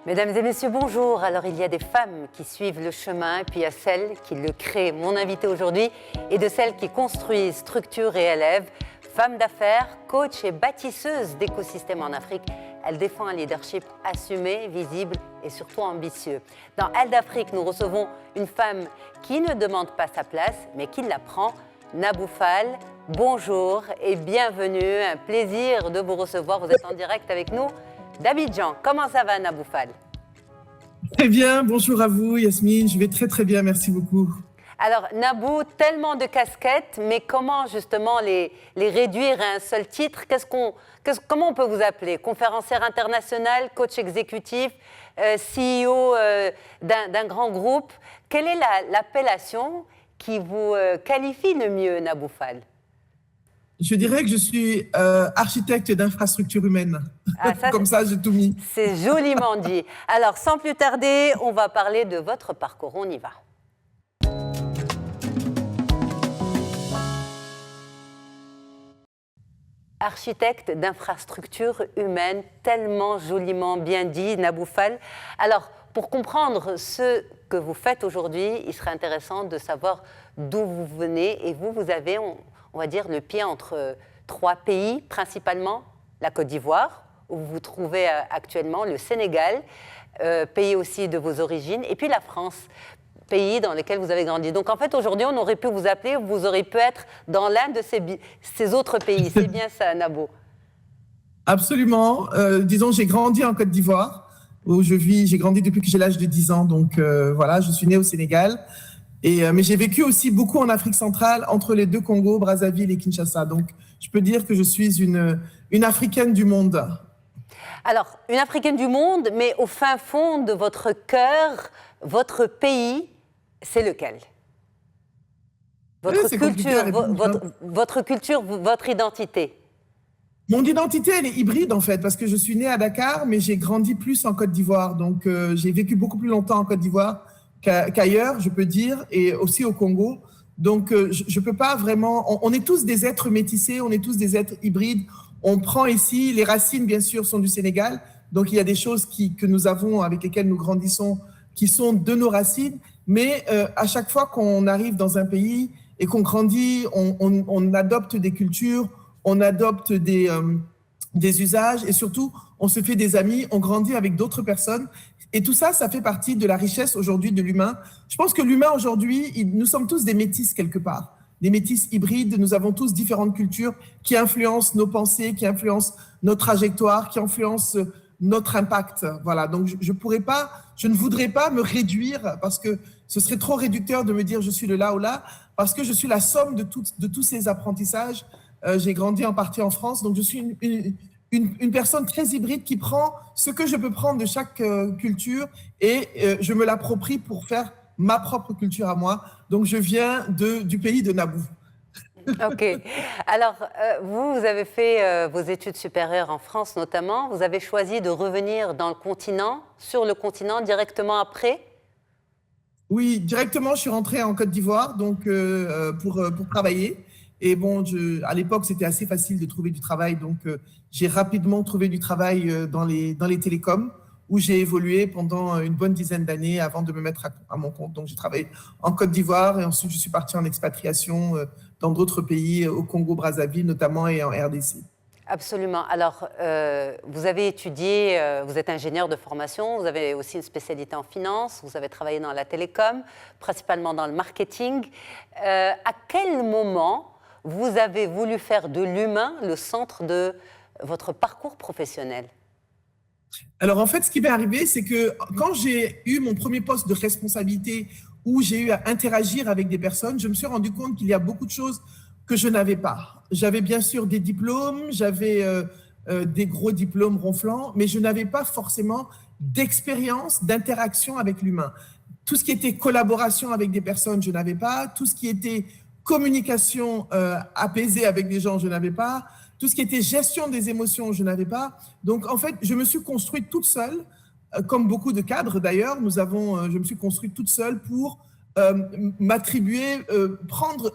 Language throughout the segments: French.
Mesdames et messieurs, bonjour. Alors, il y a des femmes qui suivent le chemin, et puis il y a celles qui le créent. Mon invité aujourd'hui est de celles qui construisent, structurent et élèvent. Femme d'affaires, coach et bâtisseuse d'écosystèmes en Afrique, elle défend un leadership assumé, visible et surtout ambitieux. Dans Elle d'Afrique, nous recevons une femme qui ne demande pas sa place, mais qui la prend. Nabou Fall, bonjour et bienvenue. Un plaisir de vous recevoir. Vous êtes en direct avec nous d'Abidjan. Comment ça va, Nabou Fall? Très bien, bonjour à vous Yasmine, je vais très bien, merci beaucoup. Alors Nabou, tellement de casquettes, mais comment justement les réduire à un seul titre? Comment on peut vous appeler? Conférencière internationale, coach exécutif, CEO d'un grand groupe. Quelle est l'appellation qui vous qualifie le mieux, Nabou Fall? Je dirais que je suis architecte d'infrastructures humaines. Ah, comme ça, j'ai tout mis. C'est joliment dit. Alors, sans plus tarder, on va parler de votre parcours. On y va. Architecte d'infrastructures humaines, tellement joliment bien dit, Nabou Fall. Alors, pour comprendre ce que vous faites aujourd'hui, il serait intéressant de savoir d'où vous venez. Et vous avez, on va dire, le pied entre trois pays, principalement la Côte d'Ivoire, où vous vous trouvez actuellement, le Sénégal, pays aussi de vos origines, et puis la France, pays dans lequel vous avez grandi. Donc en fait, aujourd'hui, on aurait pu vous appeler, vous auriez pu être dans l'un de ces autres pays. C'est bien ça, Nabou? Absolument. Disons, j'ai grandi en Côte d'Ivoire, où je vis. J'ai grandi depuis que j'ai l'âge de 10 ans. Donc voilà, je suis né au Sénégal. Mais j'ai vécu aussi beaucoup en Afrique centrale, entre les deux Congos, Brazzaville et Kinshasa. Donc je peux dire que je suis une Africaine du monde. Alors, une Africaine du monde, mais au fin fond de votre cœur, votre pays, c'est lequel? Votre culture, votre identité? Mon identité, elle est hybride en fait, parce que je suis née à Dakar, mais j'ai grandi plus en Côte d'Ivoire. Donc, j'ai vécu beaucoup plus longtemps en Côte d'Ivoire qu'ailleurs, je peux dire, et aussi au Congo. Donc, je peux pas vraiment... On est tous des êtres métissés, on est tous des êtres hybrides. On prend ici, les racines, bien sûr, sont du Sénégal. Donc, il y a des choses que nous avons, avec lesquelles nous grandissons, qui sont de nos racines. Mais à chaque fois qu'on arrive dans un pays et qu'on grandit, on adopte des cultures, on adopte des usages et surtout, on se fait des amis, on grandit avec d'autres personnes. Et tout ça, ça fait partie de la richesse aujourd'hui de l'humain. Je pense que l'humain aujourd'hui, nous sommes tous des métis quelque part. Des métis hybrides, nous avons tous différentes cultures qui influencent nos pensées, qui influencent nos trajectoires, qui influencent notre impact. Voilà, donc je ne voudrais pas me réduire parce que ce serait trop réducteur de me dire je suis le là ou là, parce que je suis la somme de tous ces apprentissages. J'ai grandi en partie en France, donc je suis une personne très hybride qui prend ce que je peux prendre de chaque culture et je me l'approprie pour faire ma propre culture à moi. Donc, je viens du pays de Nabou. Ok. Alors, vous avez fait vos études supérieures en France notamment. Vous avez choisi de revenir sur le continent directement après? Oui, directement, je suis rentrée en Côte d'Ivoire donc, pour travailler. Et bon, à l'époque, c'était assez facile de trouver du travail. Donc, j'ai rapidement trouvé du travail dans les télécoms, où j'ai évolué pendant une bonne dizaine d'années avant de me mettre à mon compte. Donc, j'ai travaillé en Côte d'Ivoire et ensuite, je suis partie en expatriation dans d'autres pays, au Congo, Brazzaville notamment et en RDC. Absolument. Alors, vous avez étudié, vous êtes ingénieur de formation, vous avez aussi une spécialité en finance, vous avez travaillé dans la télécom, principalement dans le marketing. À quel moment vous avez voulu faire de l'humain le centre de votre parcours professionnel? Alors, en fait, ce qui m'est arrivé, c'est que quand j'ai eu mon premier poste de responsabilité où j'ai eu à interagir avec des personnes, je me suis rendu compte qu'il y a beaucoup de choses que je n'avais pas. J'avais bien sûr des diplômes, j'avais des gros diplômes ronflants, mais je n'avais pas forcément d'expérience, d'interaction avec l'humain. Tout ce qui était collaboration avec des personnes, je n'avais pas. Tout ce qui était communication apaisée avec des gens, je n'avais pas. Tout ce qui était gestion des émotions, je n'avais pas. Donc, en fait, je me suis construite toute seule, comme beaucoup de cadres d'ailleurs. Je me suis construite toute seule pour m'attribuer,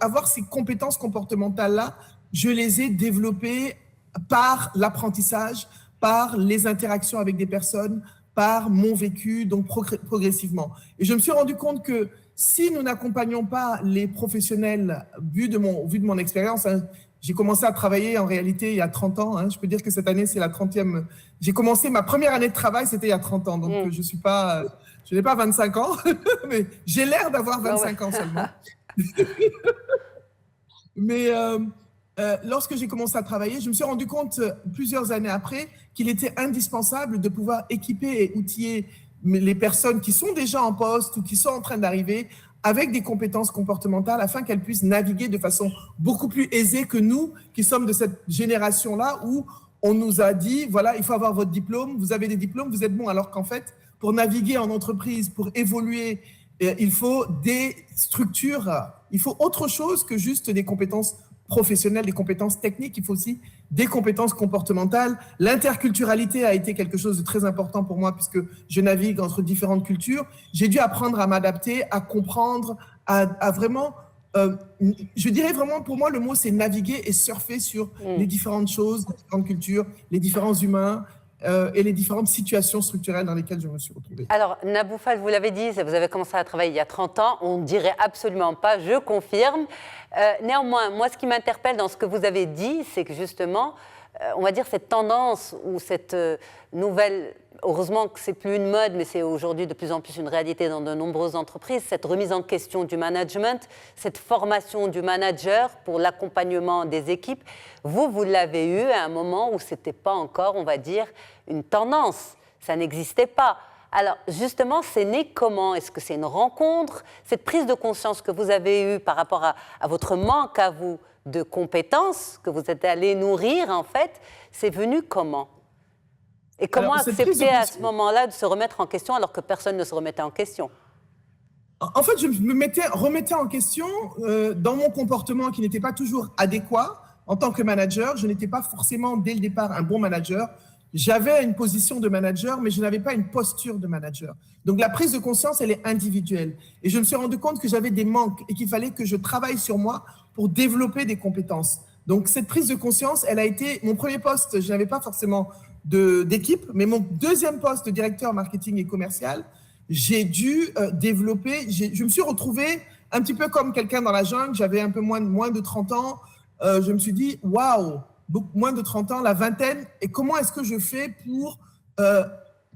avoir ces compétences comportementales-là. Je les ai développées par l'apprentissage, par les interactions avec des personnes, par mon vécu, donc progressivement. Et je me suis rendu compte que si nous n'accompagnons pas les professionnels, vu de mon expérience, hein, j'ai commencé à travailler en réalité il y a 30 ans. Hein, je peux dire que cette année, c'est la 30e. J'ai commencé ma première année de travail, c'était il y a 30 ans. Donc, je n'ai pas 25 ans, mais j'ai l'air d'avoir 25 ans seulement. Mais lorsque j'ai commencé à travailler, je me suis rendu compte plusieurs années après qu'il était indispensable de pouvoir équiper et outiller les personnes qui sont déjà en poste ou qui sont en train d'arriver avec des compétences comportementales afin qu'elles puissent naviguer de façon beaucoup plus aisée que nous qui sommes de cette génération-là où on nous a dit, voilà, il faut avoir votre diplôme, vous avez des diplômes, vous êtes bon, alors qu'en fait, pour naviguer en entreprise, pour évoluer, il faut des structures, il faut autre chose que juste des compétences professionnelles, des compétences techniques, il faut aussi des compétences comportementales. L'interculturalité a été quelque chose de très important pour moi puisque je navigue entre différentes cultures. J'ai dû apprendre à m'adapter, à comprendre, à vraiment, je dirais vraiment pour moi le mot c'est naviguer et surfer sur les différentes choses, les différentes cultures, les différents humains, et les différentes situations structurelles dans lesquelles je me suis retrouvée. Alors, Naboufal, vous l'avez dit, vous avez commencé à travailler il y a 30 ans, on ne dirait absolument pas, je confirme. Néanmoins, moi, ce qui m'interpelle dans ce que vous avez dit, c'est que justement, on va dire cette tendance ou cette nouvelle, heureusement que ce n'est plus une mode, mais c'est aujourd'hui de plus en plus une réalité dans de nombreuses entreprises, cette remise en question du management, cette formation du manager pour l'accompagnement des équipes. Vous l'avez eu à un moment où ce n'était pas encore, on va dire, une tendance, ça n'existait pas. Alors justement, c'est né comment? Est-ce que c'est une rencontre? Cette prise de conscience que vous avez eue par rapport à votre manque à vous de compétences, que vous êtes allé nourrir en fait, c'est venu comment? Et comment accepter à ce moment-là de se remettre en question alors que personne ne se remettait en question? En fait, je me remettais en question dans mon comportement qui n'était pas toujours adéquat. En tant que manager, je n'étais pas forcément dès le départ un bon manager. J'avais une position de manager, mais je n'avais pas une posture de manager. Donc la prise de conscience, elle est individuelle. Et je me suis rendu compte que j'avais des manques et qu'il fallait que je travaille sur moi pour développer des compétences. Donc cette prise de conscience, elle a été mon premier poste. Je n'avais pas forcément d'équipe, mais mon deuxième poste de directeur marketing et commercial, j'ai dû développer, je me suis retrouvée un petit peu comme quelqu'un dans la jungle. J'avais un peu moins de 30 ans. Je me suis dit, waouh, moins de 30 ans, la vingtaine, et comment est-ce que je fais pour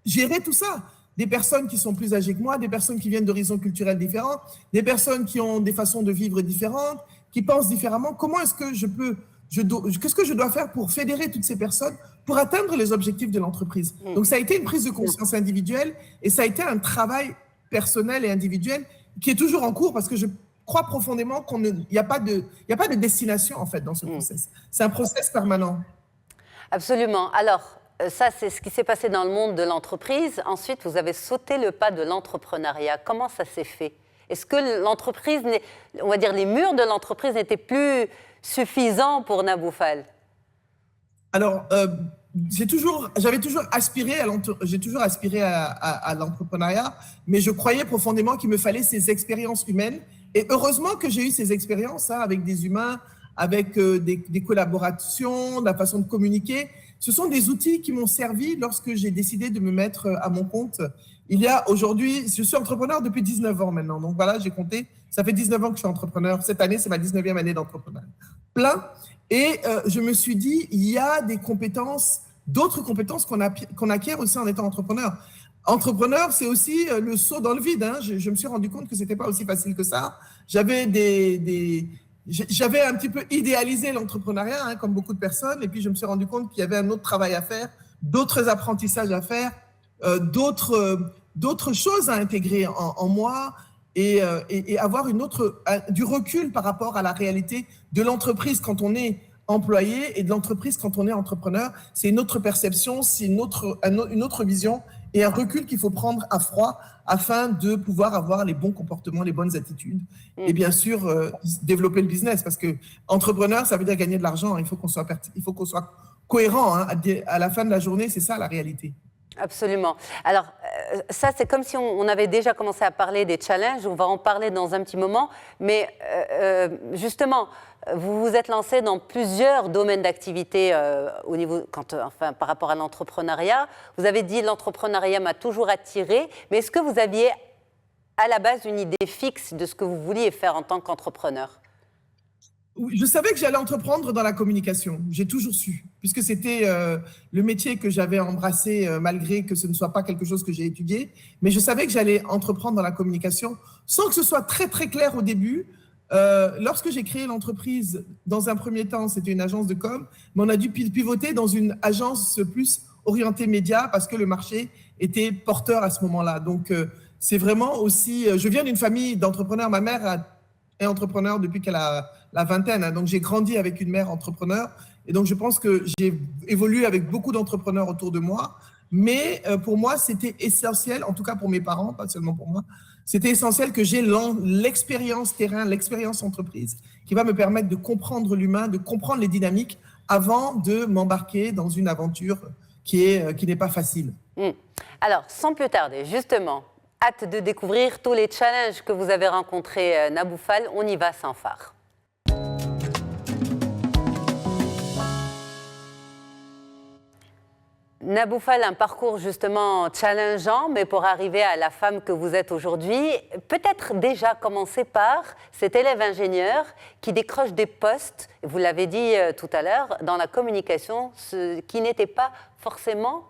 gérer tout ça? Des personnes qui sont plus âgées que moi, des personnes qui viennent d'horizons culturels différents, des personnes qui ont des façons de vivre différentes, qui pensent différemment. Comment est-ce que qu'est-ce que je dois faire pour fédérer toutes ces personnes pour atteindre les objectifs de l'entreprise? Donc ça a été une prise de conscience individuelle et ça a été un travail personnel et individuel qui est toujours en cours parce que je crois profondément qu'il n'y a pas de destination en fait dans ce process. C'est un process permanent. Absolument. Alors, ça, c'est ce qui s'est passé dans le monde de l'entreprise. Ensuite, vous avez sauté le pas de l'entrepreneuriat. Comment ça s'est fait? Est-ce que l'entreprise, on va dire les murs de l'entreprise n'étaient plus suffisants pour Naboufal? Alors, j'ai toujours aspiré à l'entrepreneuriat, mais je croyais profondément qu'il me fallait ces expériences humaines. Et heureusement que j'ai eu ces expériences avec des humains, avec des collaborations, la façon de communiquer. Ce sont des outils qui m'ont servi lorsque j'ai décidé de me mettre à mon compte. Aujourd'hui, je suis entrepreneur depuis 19 ans maintenant. Donc voilà, j'ai compté. Ça fait 19 ans que je suis entrepreneur. Cette année, c'est ma 19e année d'entrepreneur. Plein. Et je me suis dit, il y a des compétences, d'autres compétences qu'on acquiert aussi en étant entrepreneur. Entrepreneur, c'est aussi le saut dans le vide. Hein. Je me suis rendu compte que ce n'était pas aussi facile que ça. J'avais un petit peu idéalisé l'entrepreneuriat, hein, comme beaucoup de personnes. Et puis, je me suis rendu compte qu'il y avait un autre travail à faire, d'autres apprentissages à faire, d'autres choses à intégrer en moi et avoir du recul par rapport à la réalité de l'entreprise quand on est employé et de l'entreprise quand on est entrepreneur. C'est une autre perception, c'est une autre vision et un recul qu'il faut prendre à froid afin de pouvoir avoir les bons comportements, les bonnes attitudes et bien sûr développer le business parce que entrepreneur, ça veut dire gagner de l'argent. Il faut qu'on soit cohérent. Hein. À la fin de la journée, c'est ça la réalité. Absolument. Alors, ça, c'est comme si on avait déjà commencé à parler des challenges. On va en parler dans un petit moment. Mais justement, vous vous êtes lancé dans plusieurs domaines d'activité au niveau, par rapport à l'entrepreneuriat. Vous avez dit l'entrepreneuriat m'a toujours attiré, mais est-ce que vous aviez à la base une idée fixe de ce que vous vouliez faire en tant qu'entrepreneur? Je savais que j'allais entreprendre dans la communication. J'ai toujours su, puisque c'était le métier que j'avais embrassé malgré que ce ne soit pas quelque chose que j'ai étudié. Mais je savais que j'allais entreprendre dans la communication sans que ce soit très, très clair au début. Lorsque j'ai créé l'entreprise, dans un premier temps, c'était une agence de com, mais on a dû pivoter dans une agence plus orientée média parce que le marché était porteur à ce moment-là. Donc, c'est vraiment aussi… Je viens d'une famille d'entrepreneurs. Ma mère est entrepreneur depuis qu'elle a la vingtaine. Hein. Donc, j'ai grandi avec une mère entrepreneur. Et donc, je pense que j'ai évolué avec beaucoup d'entrepreneurs autour de moi. Mais pour moi, c'était essentiel, en tout cas pour mes parents, pas seulement pour moi, c'était essentiel que j'ai l'expérience terrain, l'expérience entreprise qui va me permettre de comprendre l'humain, de comprendre les dynamiques avant de m'embarquer dans une aventure qui n'est pas facile. Alors, sans plus tarder, justement, hâte de découvrir tous les challenges que vous avez rencontrés, Naboufal. On y va sans phare. Naboufal, un parcours justement challengeant, mais pour arriver à la femme que vous êtes aujourd'hui, peut-être déjà commencer par cet élève ingénieur qui décroche des postes, vous l'avez dit tout à l'heure, dans la communication, ce qui n'était pas forcément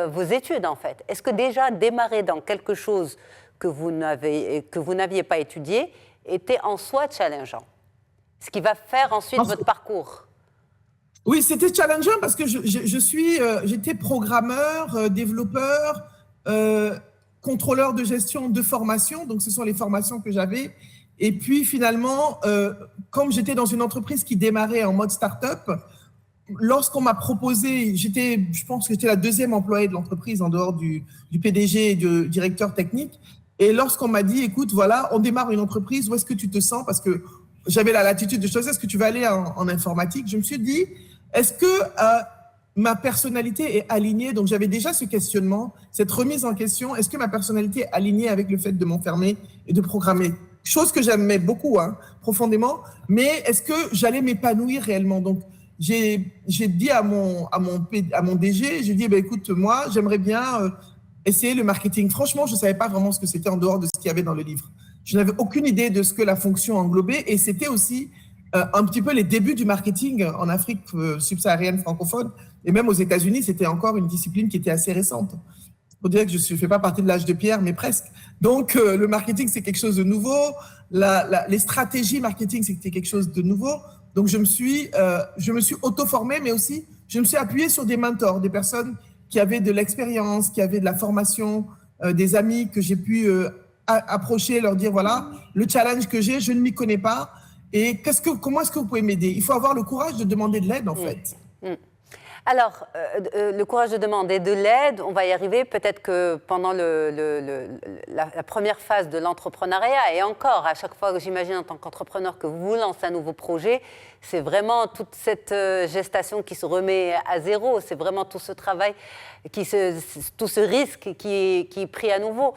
vos études en fait. Est-ce que déjà démarrer dans quelque chose que vous n'aviez pas étudié était en soi challengeant? Ce qui va faire ensuite votre parcours. Oui, c'était challengeant parce que j'étais programmeur, développeur, contrôleur de gestion de formation. Donc, ce sont les formations que j'avais. Et puis, finalement, comme j'étais dans une entreprise qui démarrait en mode start-up, lorsqu'on m'a proposé, je pense que j'étais la deuxième employée de l'entreprise en dehors du PDG et du directeur technique. Et lorsqu'on m'a dit, écoute, voilà, on démarre une entreprise, où est-ce que tu te sens? Parce que j'avais la latitude de choisir, est-ce que tu vas aller en informatique? Je me suis dit, est-ce que ma personnalité est alignée? Donc, j'avais déjà ce questionnement, cette remise en question. Est-ce que ma personnalité est alignée avec le fait de m'enfermer et de programmer? Chose que j'aimais beaucoup, hein, profondément. Mais est-ce que j'allais m'épanouir réellement? Donc, j'ai dit à mon DG, j'ai dit, écoute, moi, j'aimerais bien essayer le marketing. Franchement, je ne savais pas vraiment ce que c'était en dehors de ce qu'il y avait dans le livre. Je n'avais aucune idée de ce que la fonction englobait. Et c'était aussi un petit peu les débuts du marketing en Afrique subsaharienne francophone. Et même aux États-Unis, c'était encore une discipline qui était assez récente. On dirait que je ne fais pas partie de l'âge de pierre, mais presque. Donc, le marketing, c'est quelque chose de nouveau. Les stratégies marketing, c'était quelque chose de nouveau. Donc, je me suis auto-formée, mais aussi, je me suis appuyée sur des mentors, des personnes qui avaient de l'expérience, qui avaient de la formation, des amis que j'ai pu approcher, leur dire, voilà, le challenge que j'ai, je ne m'y connais pas. Et comment est-ce que vous pouvez m'aider? Il faut avoir le courage de demander de l'aide, en fait. Alors, le courage de demander de l'aide, on va y arriver. Peut-être que pendant la première phase de l'entrepreneuriat, et encore, à chaque fois que j'imagine en tant qu'entrepreneur que vous lancez un nouveau projet, c'est vraiment toute cette gestation qui se remet à zéro. C'est vraiment tout ce travail, tout ce risque qui est pris à nouveau.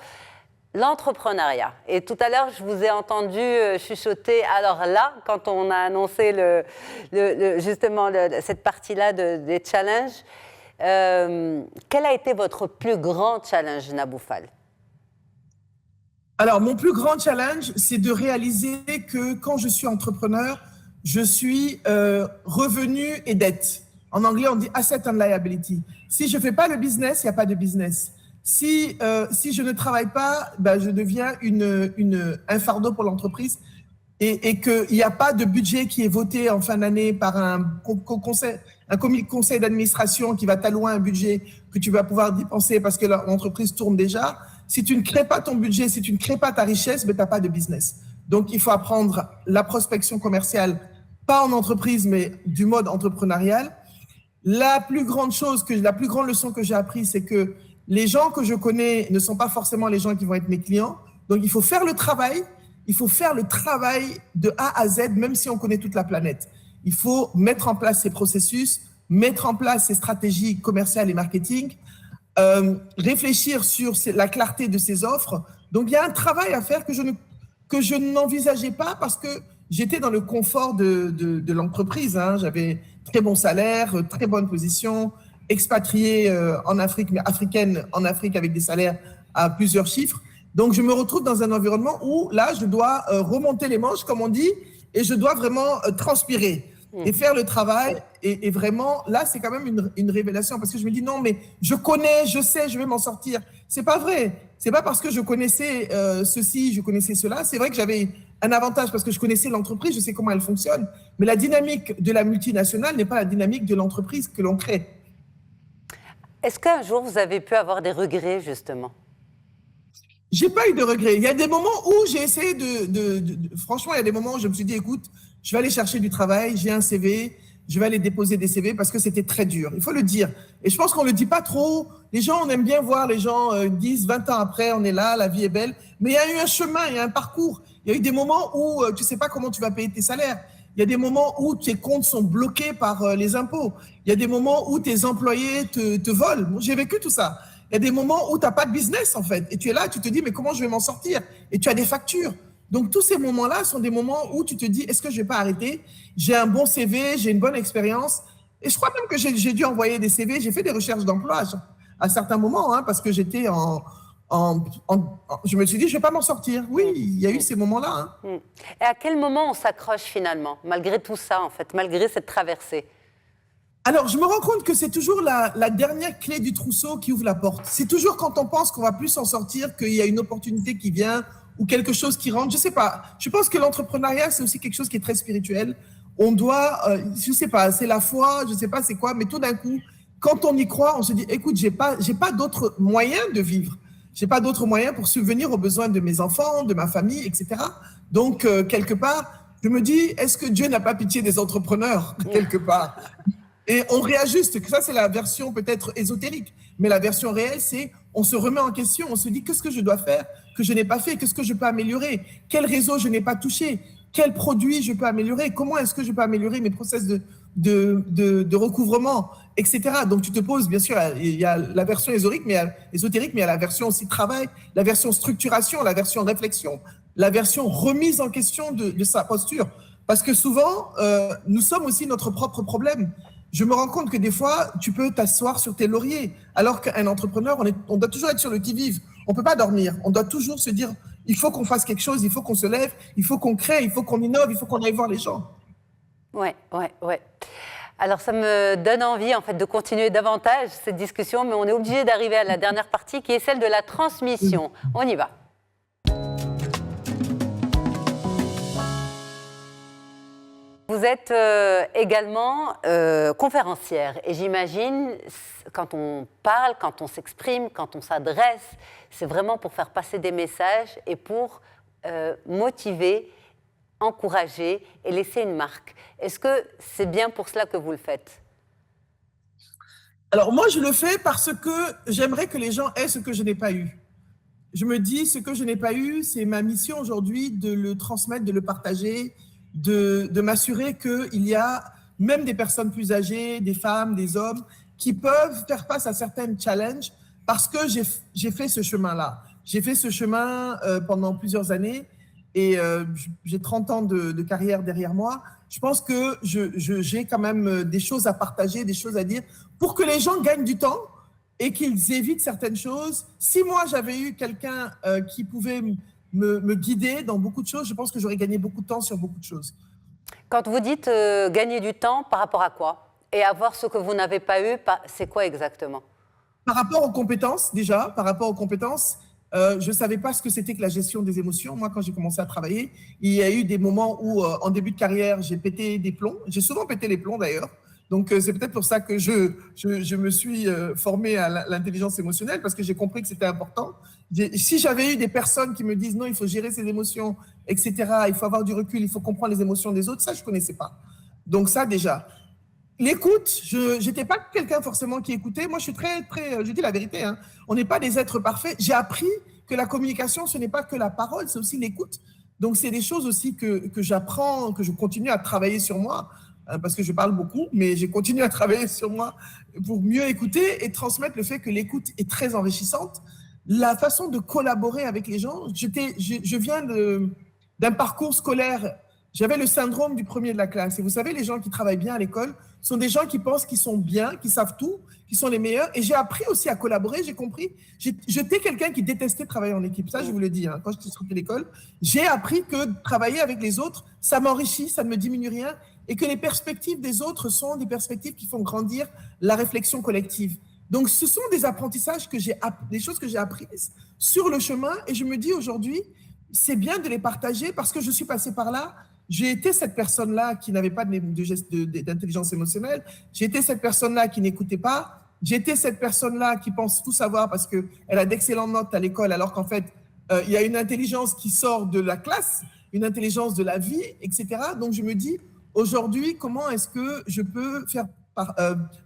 L'entrepreneuriat. Et tout à l'heure, je vous ai entendu chuchoter. Alors là, quand on a annoncé justement cette partie-là des challenges, quel a été votre plus grand challenge, Naboufal? Alors, mon plus grand challenge, c'est de réaliser que quand je suis entrepreneur, je suis revenu et dette. En anglais, on dit asset and liability. Si je ne fais pas le business, il n'y a pas de business. Si je ne travaille pas, je deviens un fardeau pour l'entreprise et qu'il n'y a pas de budget qui est voté en fin d'année par un conseil d'administration qui va t'allouer un budget que tu vas pouvoir dépenser parce que l'entreprise tourne déjà. Si tu ne crées pas ton budget, si tu ne crées pas ta richesse, tu n'as pas de business. Donc, il faut apprendre la prospection commerciale, pas en entreprise, mais du mode entrepreneurial. La plus grande leçon que j'ai apprise, c'est que les gens que je connais ne sont pas forcément les gens qui vont être mes clients. Donc, il faut faire le travail. Il faut faire le travail de A à Z, même si on connaît toute la planète. Il faut mettre en place ces processus, mettre en place ces stratégies commerciales et marketing, réfléchir sur la clarté de ces offres. Donc, il y a un travail à faire que je n'envisageais pas parce que j'étais dans le confort de l'entreprise. Hein. J'avais très bon salaire, très bonne position, expatriée en Afrique, mais africaine en Afrique avec des salaires à plusieurs chiffres. Donc, je me retrouve dans un environnement où, là, je dois remonter les manches, comme on dit, et je dois vraiment transpirer et faire le travail. Et vraiment, là, c'est quand même une révélation parce que je me dis, non, mais je connais, je sais, je vais m'en sortir. C'est pas vrai. C'est pas parce que je connaissais ceci, je connaissais cela. C'est vrai que j'avais un avantage parce que je connaissais l'entreprise, je sais comment elle fonctionne. Mais la dynamique de la multinationale n'est pas la dynamique de l'entreprise que l'on crée. Est-ce qu'un jour, vous avez pu avoir des regrets, justement? J'ai pas eu de regrets. Il y a des moments où j'ai essayé franchement, il y a des moments où je me suis dit, écoute, je vais aller chercher du travail, j'ai un CV, je vais aller déposer des CV parce que c'était très dur. Il faut le dire. Et je pense qu'on le dit pas trop. Les gens, on aime bien voir les gens 10, 20 ans après, on est là, la vie est belle. Mais il y a eu un chemin, il y a un parcours. Il y a eu des moments où tu sais pas comment tu vas payer tes salaires. Il y a des moments où tes comptes sont bloqués par les impôts. Il y a des moments où tes employés te volent. Bon, j'ai vécu tout ça. Il y a des moments où tu n'as pas de business, en fait. Et tu es là, tu te dis, mais comment je vais m'en sortir? Et tu as des factures. Donc, tous ces moments-là sont des moments où tu te dis, est-ce que je ne vais pas arrêter? J'ai un bon CV, j'ai une bonne expérience. Et je crois même que j'ai dû envoyer des CV. J'ai fait des recherches d'emploi à certains moments, hein, parce que j'étais je me suis dit, je ne vais pas m'en sortir. Oui, il y a eu ces moments-là. Hein. Et à quel moment on s'accroche finalement, malgré tout ça, en fait, malgré cette traversée? Alors, je me rends compte que c'est toujours la dernière clé du trousseau qui ouvre la porte. C'est toujours quand on pense qu'on va plus s'en sortir qu'il y a une opportunité qui vient ou quelque chose qui rentre. Je sais pas. Je pense que l'entrepreneuriat, c'est aussi quelque chose qui est très spirituel. On doit, je sais pas, c'est la foi, je sais pas c'est quoi, mais tout d'un coup, quand on y croit, on se dit, écoute, j'ai pas d'autres moyens de vivre. J'ai pas d'autres moyens pour subvenir aux besoins de mes enfants, de ma famille, etc. Donc, quelque part, je me dis, est-ce que Dieu n'a pas pitié des entrepreneurs, quelque part? Et on réajuste. Ça, c'est la version peut-être ésotérique. Mais la version réelle, c'est on se remet en question. On se dit, qu'est-ce que je dois faire que je n'ai pas fait? Qu'est-ce que je peux améliorer? Quel réseau je n'ai pas touché? Quel produit je peux améliorer? Comment est-ce que je peux améliorer mes process de recouvrement, etc. Donc, tu te poses, bien sûr, il y a la version ésotérique, mais il y a la version aussi travail, la version structuration, la version réflexion, la version remise en question de sa posture. Parce que souvent, nous sommes aussi notre propre problème. Je me rends compte que des fois, tu peux t'asseoir sur tes lauriers, alors qu'un entrepreneur, on doit toujours être sur le qui-vive. On ne peut pas dormir. On doit toujours se dire, il faut qu'on fasse quelque chose, il faut qu'on se lève, il faut qu'on crée, il faut qu'on innove, il faut qu'on aille voir les gens. Ouais. Alors, ça me donne envie, en fait, de continuer davantage cette discussion, mais on est obligé d'arriver à la dernière partie, qui est celle de la transmission. On y va. Vous êtes également conférencière et j'imagine, quand on parle, quand on s'exprime, quand on s'adresse, c'est vraiment pour faire passer des messages et pour motiver, encourager et laisser une marque. Est-ce que c'est bien pour cela que vous le faites? Alors moi, je le fais parce que j'aimerais que les gens aient ce que je n'ai pas eu. Je me dis, ce que je n'ai pas eu, c'est ma mission aujourd'hui de le transmettre, de le partager, de m'assurer qu'il y a même des personnes plus âgées, des femmes, des hommes, qui peuvent faire face à certains challenges parce que j'ai fait ce chemin-là. J'ai fait ce chemin pendant plusieurs années et j'ai 30 ans de carrière derrière moi. Je pense que j'ai quand même des choses à partager, des choses à dire pour que les gens gagnent du temps et qu'ils évitent certaines choses. Si moi, j'avais eu quelqu'un qui pouvait me guider dans beaucoup de choses, je pense que j'aurais gagné beaucoup de temps sur beaucoup de choses. Quand vous dites gagner du temps, par rapport à quoi? Et avoir ce que vous n'avez pas eu, c'est quoi exactement? Par rapport aux compétences, déjà, par rapport aux compétences, je ne savais pas ce que c'était que la gestion des émotions. Moi, quand j'ai commencé à travailler, il y a eu des moments où, en début de carrière, j'ai pété des plombs. J'ai souvent pété les plombs, d'ailleurs. Donc, c'est peut-être pour ça que je me suis formé à l'intelligence émotionnelle, parce que j'ai compris que c'était important. Si j'avais eu des personnes qui me disent non, il faut gérer ses émotions, etc., il faut avoir du recul, il faut comprendre les émotions des autres, ça, je ne connaissais pas. Donc, ça, déjà. L'écoute, je n'étais pas quelqu'un forcément qui écoutait. Moi, je suis très, je dis la vérité, hein. On n'est pas des êtres parfaits. J'ai appris que la communication, ce n'est pas que la parole, c'est aussi l'écoute. Donc, c'est des choses aussi que j'apprends, que je continue à travailler sur moi, parce que je parle beaucoup, mais j'ai continué à travailler sur moi pour mieux écouter et transmettre le fait que l'écoute est très enrichissante. La façon de collaborer avec les gens, je viens d'un parcours scolaire j'avais le syndrome du premier de la classe. Et vous savez, les gens qui travaillent bien à l'école sont des gens qui pensent qu'ils sont bien, qui savent tout, qui sont les meilleurs. Et j'ai appris aussi à collaborer, j'ai compris. J'étais quelqu'un qui détestait travailler en équipe. Ça, je vous le dis, hein, quand j'étais sortie de l'école. J'ai appris que travailler avec les autres, ça m'enrichit, ça ne me diminue rien. Et que les perspectives des autres sont des perspectives qui font grandir la réflexion collective. Donc, ce sont des apprentissages des choses que j'ai apprises sur le chemin. Et je me dis aujourd'hui, c'est bien de les partager parce que je suis passée par là. J'ai été cette personne-là qui n'avait pas d'intelligence émotionnelle. J'ai été cette personne-là qui n'écoutait pas. J'ai été cette personne-là qui pense tout savoir parce qu'elle a d'excellentes notes à l'école, alors qu'en fait, il y a une intelligence qui sort de la classe, une intelligence de la vie, etc. Donc, je me dis, aujourd'hui, comment est-ce que je peux faire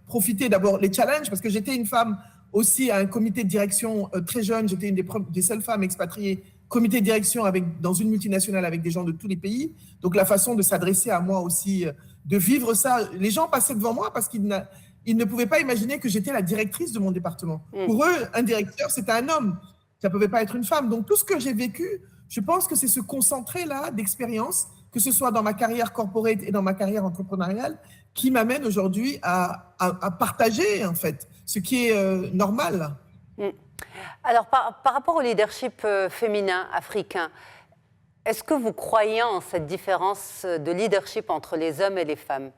profiter d'abord les challenges, parce que j'étais une femme aussi à un comité de direction très jeune. J'étais une des seules femmes expatriées comité de direction dans une multinationale avec des gens de tous les pays. Donc, la façon de s'adresser à moi aussi, de vivre ça. Les gens passaient devant moi parce qu'ils ne pouvaient pas imaginer que j'étais la directrice de mon département. Pour eux, un directeur, c'était un homme. Ça ne pouvait pas être une femme. Donc, tout ce que j'ai vécu, je pense que c'est ce concentré-là d'expérience, que ce soit dans ma carrière corporate et dans ma carrière entrepreneuriale, qui m'amène aujourd'hui à partager, en fait, ce qui est normal. Alors, par rapport au leadership féminin africain, est-ce que vous croyez en cette différence de leadership entre les hommes et les femmes?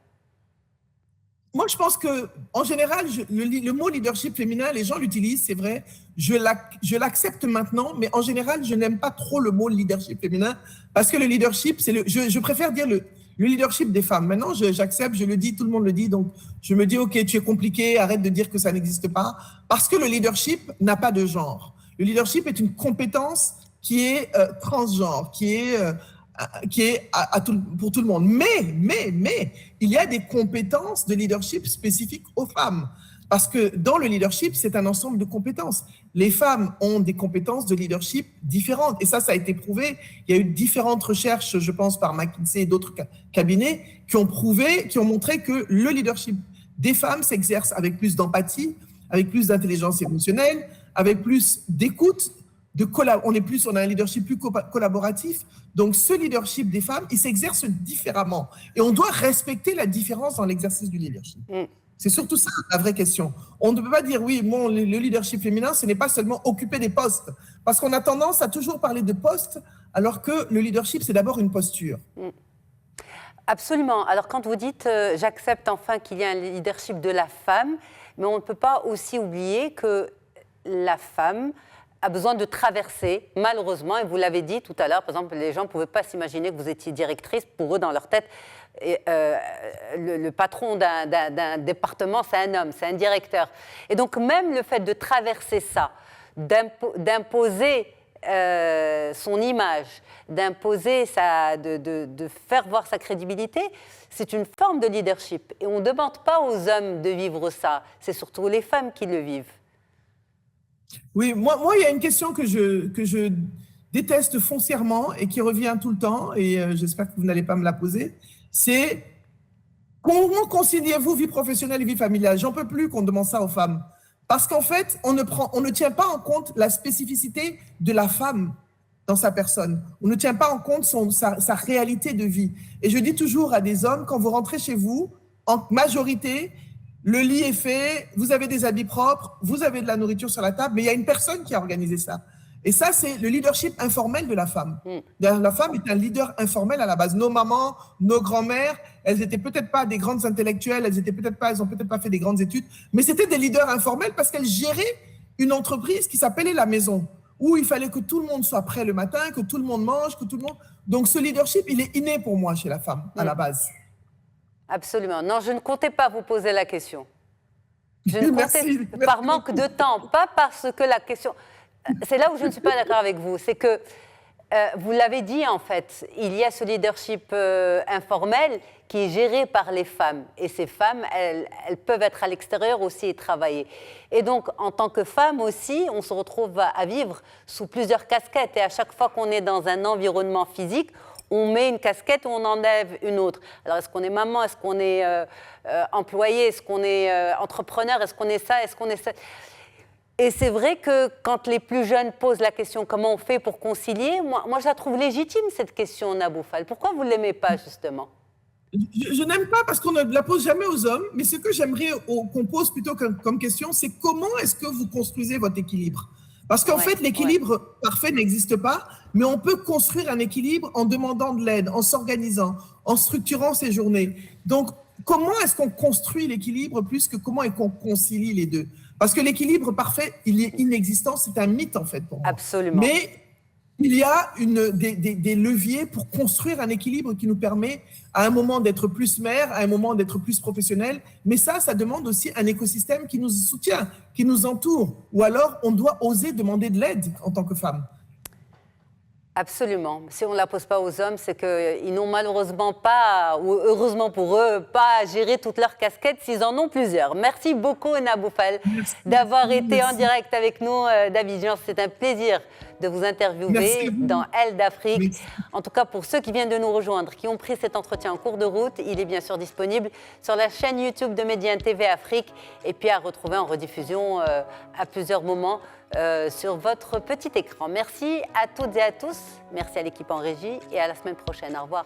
Moi, je pense qu'en général, le mot leadership féminin, les gens l'utilisent, c'est vrai. Je l'accepte maintenant, mais en général, je n'aime pas trop le mot leadership féminin parce que le leadership, je préfère dire le leadership des femmes. Maintenant, j'accepte, je le dis, tout le monde le dit, donc je me dis, OK, tu es compliqué, arrête de dire que ça n'existe pas, parce que le leadership n'a pas de genre. Le leadership est une compétence qui est transgenre, qui est pour tout le monde. Mais, il y a des compétences de leadership spécifiques aux femmes. Parce que dans le leadership, c'est un ensemble de compétences. Les femmes ont des compétences de leadership différentes. Et ça a été prouvé. Il y a eu différentes recherches, je pense, par McKinsey et d'autres cabinets, qui ont montré que le leadership des femmes s'exerce avec plus d'empathie, avec plus d'intelligence émotionnelle, avec plus d'écoute. On a un leadership plus collaboratif. Donc, ce leadership des femmes, il s'exerce différemment. Et on doit respecter la différence dans l'exercice du leadership. C'est surtout ça, la vraie question. On ne peut pas dire, oui, le leadership féminin, ce n'est pas seulement occuper des postes. Parce qu'on a tendance à toujours parler de postes, alors que le leadership, c'est d'abord une posture. Absolument. Alors, quand vous dites, j'accepte enfin qu'il y ait un leadership de la femme, mais on ne peut pas aussi oublier que la femme a besoin de traverser, malheureusement, et vous l'avez dit tout à l'heure, par exemple, les gens ne pouvaient pas s'imaginer que vous étiez directrice. Pour eux, dans leur tête, le patron d'un département, c'est un homme, c'est un directeur. Et donc, même le fait de traverser ça, d'imposer son image, de faire voir sa crédibilité, c'est une forme de leadership. Et on ne demande pas aux hommes de vivre ça, c'est surtout les femmes qui le vivent. Oui, moi, il y a une question que je déteste foncièrement et qui revient tout le temps, et j'espère que vous n'allez pas me la poser, c'est comment conciliez-vous vie professionnelle et vie familiale? J'en peux plus qu'on demande ça aux femmes. Parce qu'en fait, on ne tient pas en compte la spécificité de la femme dans sa personne. On ne tient pas en compte sa réalité de vie. Et je dis toujours à des hommes, quand vous rentrez chez vous, en majorité, le lit est fait, vous avez des habits propres, vous avez de la nourriture sur la table, mais il y a une personne qui a organisé ça. Et ça, c'est le leadership informel de la femme. La femme est un leader informel à la base. Nos mamans, nos grands-mères, elles n'étaient peut-être pas des grandes intellectuelles, elles n'ont peut-être pas fait des grandes études, mais c'était des leaders informels parce qu'elles géraient une entreprise qui s'appelait la maison, où il fallait que tout le monde soit prêt le matin, que tout le monde mange, que tout le monde... Donc ce leadership, il est inné pour moi chez la femme, à la base. Absolument. Non, je ne comptais pas vous poser la question. Je ne comptais par manque de temps, pas parce que la question... C'est là où je ne suis pas d'accord avec vous. C'est que, vous l'avez dit en fait, il y a ce leadership informel qui est géré par les femmes. Et ces femmes, elles peuvent être à l'extérieur aussi et travailler. Et donc, en tant que femme aussi, on se retrouve à vivre sous plusieurs casquettes. Et à chaque fois qu'on est dans un environnement physique, on met une casquette ou on enlève une autre. Alors, est-ce qu'on est maman? Est-ce qu'on est employé? Est-ce qu'on est entrepreneur? Est-ce qu'on est ça? Est-ce qu'on est ça? Et c'est vrai que quand les plus jeunes posent la question comment on fait pour concilier, moi je la trouve légitime cette question, Naboufal. Pourquoi vous ne l'aimez pas justement? Je n'aime pas parce qu'on ne la pose jamais aux hommes, mais ce que j'aimerais qu'on pose plutôt comme question, c'est comment est-ce que vous construisez votre équilibre? Parce qu'en fait, l'équilibre parfait n'existe pas, mais on peut construire un équilibre en demandant de l'aide, en s'organisant, en structurant ses journées. Donc, comment est-ce qu'on construit l'équilibre plus que comment est-ce qu'on concilie les deux? Parce que l'équilibre parfait, il est inexistant, c'est un mythe en fait pour moi. Absolument. Mais il y a des leviers pour construire un équilibre qui nous permet à un moment d'être plus mère, à un moment d'être plus professionnel. Mais ça demande aussi un écosystème qui nous soutient, qui nous entoure. Ou alors, on doit oser demander de l'aide en tant que femme. Absolument. Si on ne la pose pas aux hommes, c'est qu'ils n'ont malheureusement pas, ou heureusement pour eux, pas à gérer toutes leurs casquettes s'ils en ont plusieurs. Merci beaucoup, Naboufal, d'avoir été en direct avec nous d'Abidjan. C'est un plaisir de vous interviewer dans Elle d'Afrique. En tout cas, pour ceux qui viennent de nous rejoindre, qui ont pris cet entretien en cours de route, il est bien sûr disponible sur la chaîne YouTube de Médien TV Afrique et puis à retrouver en rediffusion à plusieurs moments sur votre petit écran. Merci à toutes et à tous. Merci à l'équipe en régie et à la semaine prochaine. Au revoir.